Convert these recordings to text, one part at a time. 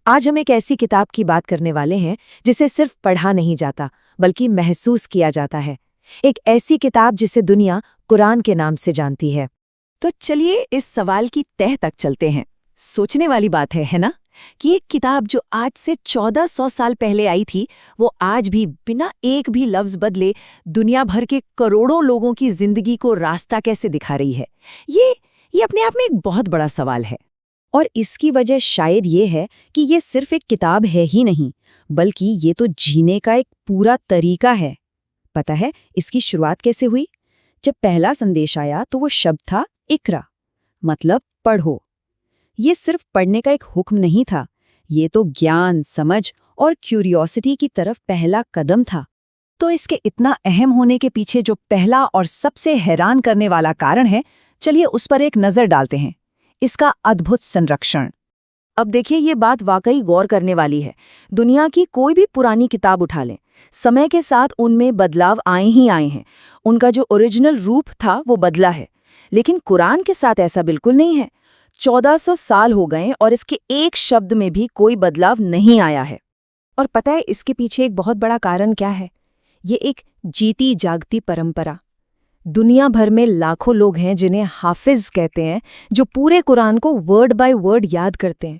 आज हम एक ऐसी किताब की बात करने वाले हैं जिसे सिर्फ पढ़ा नहीं जाता बल्कि महसूस किया जाता है। एक ऐसी किताब जिसे दुनिया कुरान के नाम से जानती है। तो चलिए इस सवाल की तह तक चलते हैं। सोचने वाली बात है ना, कि एक किताब जो आज से 1400 साल पहले आई थी, वो आज भी बिना एक भी लफ्ज बदले दुनिया भर के करोड़ों लोगों की जिंदगी को रास्ता कैसे दिखा रही है। ये अपने आप में एक बहुत बड़ा सवाल है। और इसकी वजह शायद ये है कि ये सिर्फ एक किताब है ही नहीं, बल्कि ये तो जीने का एक पूरा तरीका है। पता है इसकी शुरुआत कैसे हुई? जब पहला संदेश आया तो वो शब्द था इकरा, मतलब पढ़ो। ये सिर्फ पढ़ने का एक हुक्म नहीं था, ये तो ज्ञान, समझ और क्यूरियोसिटी की तरफ पहला कदम था। तो इसके इतना अहम होने के पीछे जो पहला और सबसे हैरान करने वाला कारण है, चलिए उस पर एक नजर डालते हैं। इसका अद्भुत संरक्षण। अब देखिए, ये बात वाकई गौर करने वाली है। दुनिया की कोई भी पुरानी किताब उठा लें, समय के साथ उनमें बदलाव आए ही आए हैं। उनका जो ओरिजिनल रूप था वो बदला है। लेकिन कुरान के साथ ऐसा बिल्कुल नहीं है। 1400 साल हो गए और इसके एक शब्द में भी कोई बदलाव नहीं आया है। और पता है इसके पीछे एक बहुत बड़ा कारण क्या है? ये एक जीती जागती परंपरा। दुनिया भर में लाखों लोग हैं जिन्हें हाफिज कहते हैं, जो पूरे कुरान को वर्ड बाय वर्ड याद करते हैं।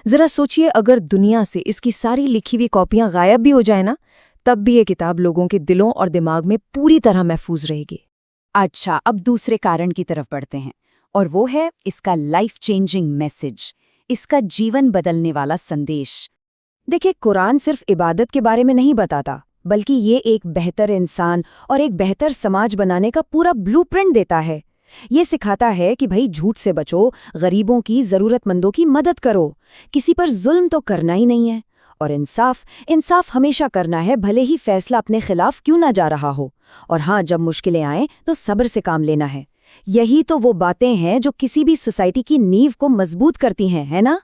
जरा सोचिए, अगर दुनिया से इसकी सारी लिखी हुई कॉपियां गायब भी हो जाए ना, तब भी ये किताब लोगों के दिलों और दिमाग में पूरी तरह महफूज रहेगी। अच्छा, अब दूसरे कारण की तरफ बढ़ते हैं, और वो है इसका लाइफ चेंजिंग मैसेज, इसका जीवन बदलने वाला संदेश। देखिए, कुरान सिर्फ इबादत के बारे में नहीं बताता, बल्कि ये एक बेहतर इंसान और एक बेहतर समाज बनाने का पूरा ब्लूप्रिंट देता है। ये सिखाता है कि भाई झूठ से बचो, गरीबों की, जरूरतमंदों की मदद करो, किसी पर जुल्म तो करना ही नहीं है, और इंसाफ हमेशा करना है, भले ही फैसला अपने खिलाफ क्यों ना जा रहा हो। और हाँ, जब मुश्किलें आएं तो सब्र से काम लेना है। यही तो वो बातें हैं जो किसी भी सोसाइटी की नींव को मजबूत करती हैं, है ना?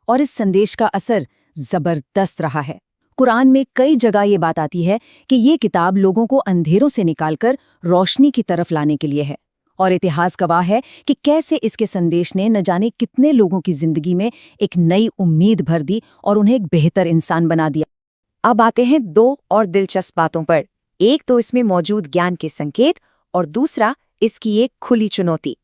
और इस संदेश का असर जबरदस्त रहा है। कुरान में कई जगह ये बात आती है कि ये किताब लोगों को अंधेरों से निकालकर रोशनी की तरफ लाने के लिए है। और इतिहास गवाह है कि कैसे इसके संदेश ने न जाने कितने लोगों की जिंदगी में एक नई उम्मीद भर दी और उन्हें एक बेहतर इंसान बना दिया। अब आते हैं दो और दिलचस्प बातों पर। एक तो इसमें मौजूद ज्ञान के संकेत, और दूसरा इसकी एक खुली चुनौती।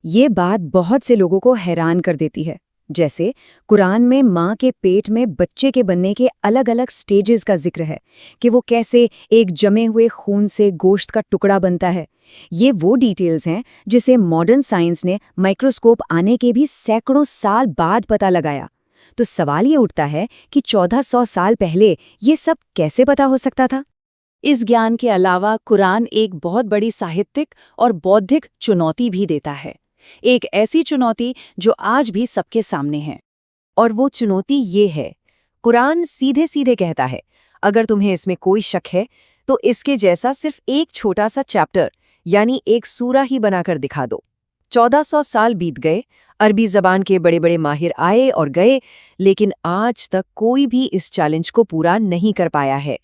ये बात बहुत से लोगों को हैरान कर देती है। जैसे कुरान में माँ के पेट में बच्चे के बनने के अलग अलग स्टेजेस का जिक्र है, कि वो कैसे एक जमे हुए खून से गोश्त का टुकड़ा बनता है। ये वो डिटेल्स हैं जिसे मॉडर्न साइंस ने माइक्रोस्कोप आने के भी सैकड़ों साल बाद पता लगाया। तो सवाल ये उठता है कि 1400 साल पहले ये सब कैसे पता हो सकता था? इस ज्ञान के अलावा कुरान एक बहुत बड़ी साहित्यिक और बौद्धिक चुनौती भी देता है। एक ऐसी चुनौती जो आज भी सबके सामने है। और वो चुनौती ये है, कुरान सीधे सीधे कहता है, अगर तुम्हें इसमें कोई शक है तो इसके जैसा सिर्फ एक छोटा सा चैप्टर यानी एक सूरा ही बनाकर दिखा दो। 1400 साल बीत गए, अरबी जबान के बड़े बड़े माहिर आए और गए, लेकिन आज तक कोई भी इस चैलेंज को पूरा नहीं कर पाया है।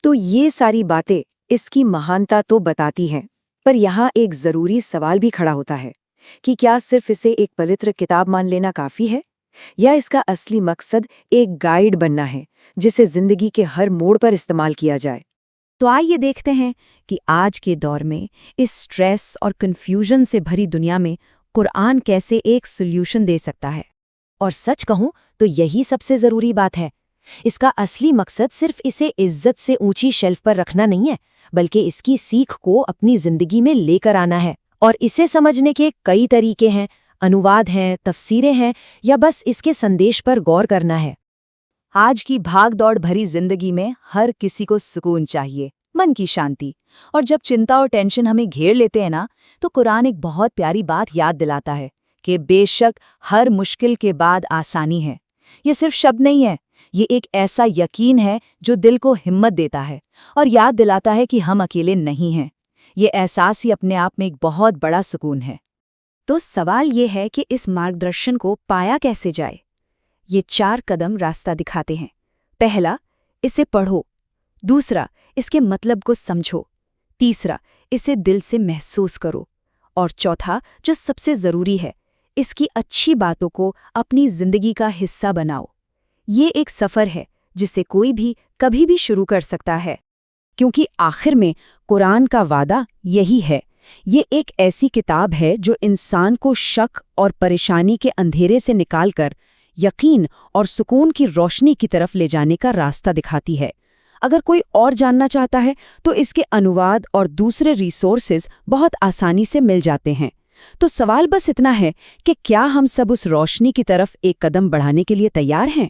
तो ये सारी बातें इसकी महानता तो बताती हैं, पर यहाँ एक जरूरी सवाल भी खड़ा होता है कि क्या सिर्फ इसे एक पवित्र किताब मान लेना काफी है, या इसका असली मकसद एक गाइड बनना है जिसे जिंदगी के हर मोड़ पर इस्तेमाल किया जाए। तो आइए देखते हैं कि आज के दौर में इस स्ट्रेस और कंफ्यूजन से भरी दुनिया में कुरान कैसे एक सॉल्यूशन दे सकता है। और सच कहूं तो यही सबसे जरूरी बात है। इसका असली मकसद सिर्फ इसे इज्जत से ऊंची शेल्फ पर रखना नहीं है, बल्कि इसकी सीख को अपनी जिंदगी में लेकर आना है। और इसे समझने के कई तरीके हैं, अनुवाद हैं, तफसीरें हैं, या बस इसके संदेश पर गौर करना है। आज की भाग-दौड़ भरी जिंदगी में हर किसी को सुकून चाहिए, मन की शांति। और जब चिंता और टेंशन हमें घेर लेते हैं ना, तो कुरान एक बहुत प्यारी बात याद दिलाता है कि बेशक हर मुश्किल के बाद आसानी है। ये सिर्फ शब्द नहीं है, ये एक ऐसा यकीन है जो दिल को हिम्मत देता है और याद दिलाता है कि हम अकेले नहीं हैं। ये एहसास ही अपने आप में एक बहुत बड़ा सुकून है। तो सवाल ये है कि इस मार्गदर्शन को पाया कैसे जाए? ये 4 कदम रास्ता दिखाते हैं। पहला, इसे पढ़ो। दूसरा, इसके मतलब को समझो। तीसरा, इसे दिल से महसूस करो। और चौथा, जो सबसे ज़रूरी है, इसकी अच्छी बातों को अपनी ज़िंदगी का हिस्सा बनाओ। ये एक सफ़र है जिसे कोई भी कभी भी शुरू कर सकता है, क्योंकि आखिर में कुरान का वादा यही है। ये एक ऐसी किताब है जो इंसान को शक और परेशानी के अंधेरे से निकालकर यकीन और सुकून की रोशनी की तरफ ले जाने का रास्ता दिखाती है। अगर कोई और जानना चाहता है तो इसके अनुवाद और दूसरे रिसोर्सेज बहुत आसानी से मिल जाते हैं। तो सवाल बस इतना है कि क्या हम सब उस रोशनी की तरफ एक कदम बढ़ाने के लिए तैयार हैं?